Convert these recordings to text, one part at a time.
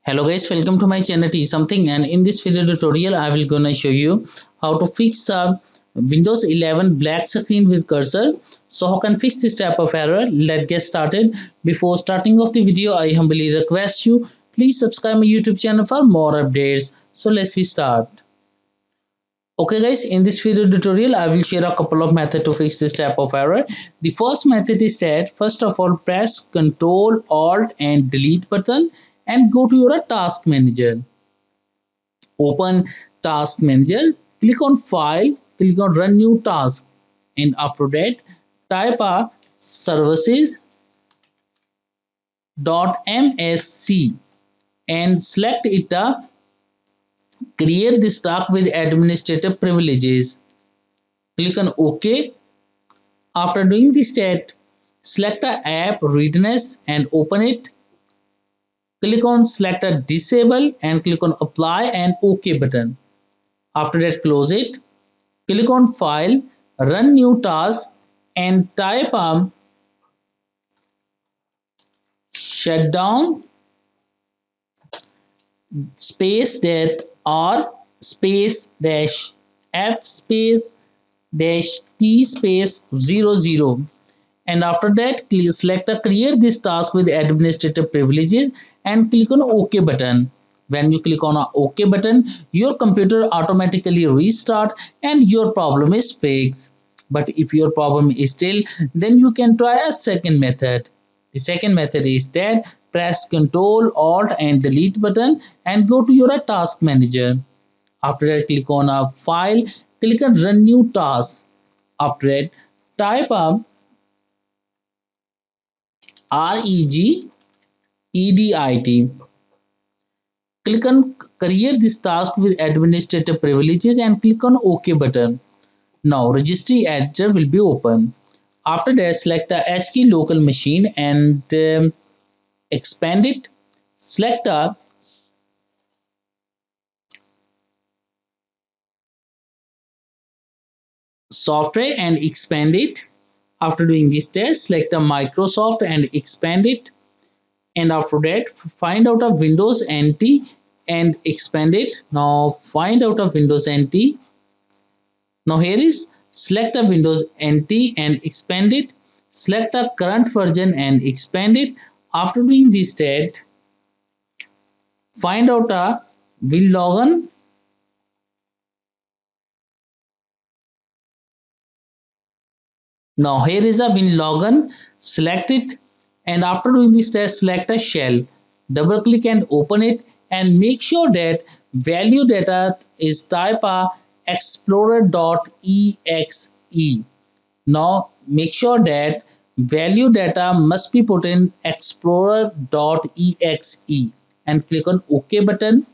Hello guys, welcome to my channel T something, and in this video tutorial I will gonna show you how to fix a Windows 11 black screen with cursor. So how can fix this type of error? Let's get started. Before starting off the video, I humbly request you please subscribe my YouTube channel for more updates. So let's start. Okay guys, in this video tutorial I will share a couple of methods to fix this type of error. The first method is that first of all press Ctrl Alt and Delete button and go to your task manager. Open task manager, click on file, click on run new task, and after that type a services.msc and select it create this task with administrative privileges. Click on OK. After doing this step, select the app readiness and open it. Click on select a disable and click on apply and OK button. After that, close it. Click on file, run new task and type shutdown space that or space dash f space dash t space 00, and after that select a create this task with administrative privileges and click on OK button. When you click on a OK button, your computer automatically restart and your problem is fixed. But if your problem is still, then you can try a second method. The second method is that press Ctrl Alt and Delete button and go to your task manager. After that, click on a file, click on run new task. After that, type regedit. Click on create this task with administrative privileges and click on OK button. Now registry editor will be open. After that, select the HKey local machine and expand it. Select a software and expand it. After doing this test, select a Microsoft and expand it. And after that, find out a Windows NT and expand it. Now find out a Windows NT. Now here is select a Windows NT and expand it. Select a current version and expand it. After doing this step, find out a WinLogin. Now here is a WinLogin. Select it, and after doing this test, select a shell. Double click and open it, and make sure that value data is type a explorer.exe. Now make sure that value data must be put in explorer.exe and click on OK button.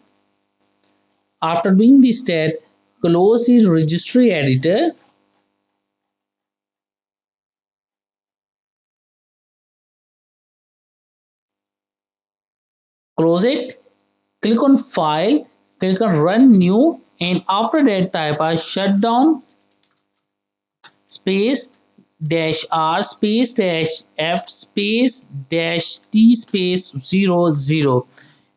After doing this step, close the registry editor. Close it. Click on file, click on run new, and after that type a shutdown space dash r space dash f space dash t space 00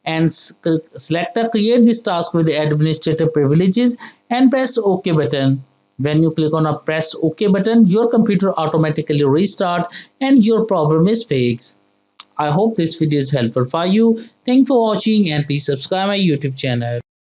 and select a create this task with the administrative privileges and press OK button. When you click on a press OK button, your computer automatically restart and your problem is fixed. I hope this video is helpful for you. Thanks for watching and please subscribe my YouTube channel.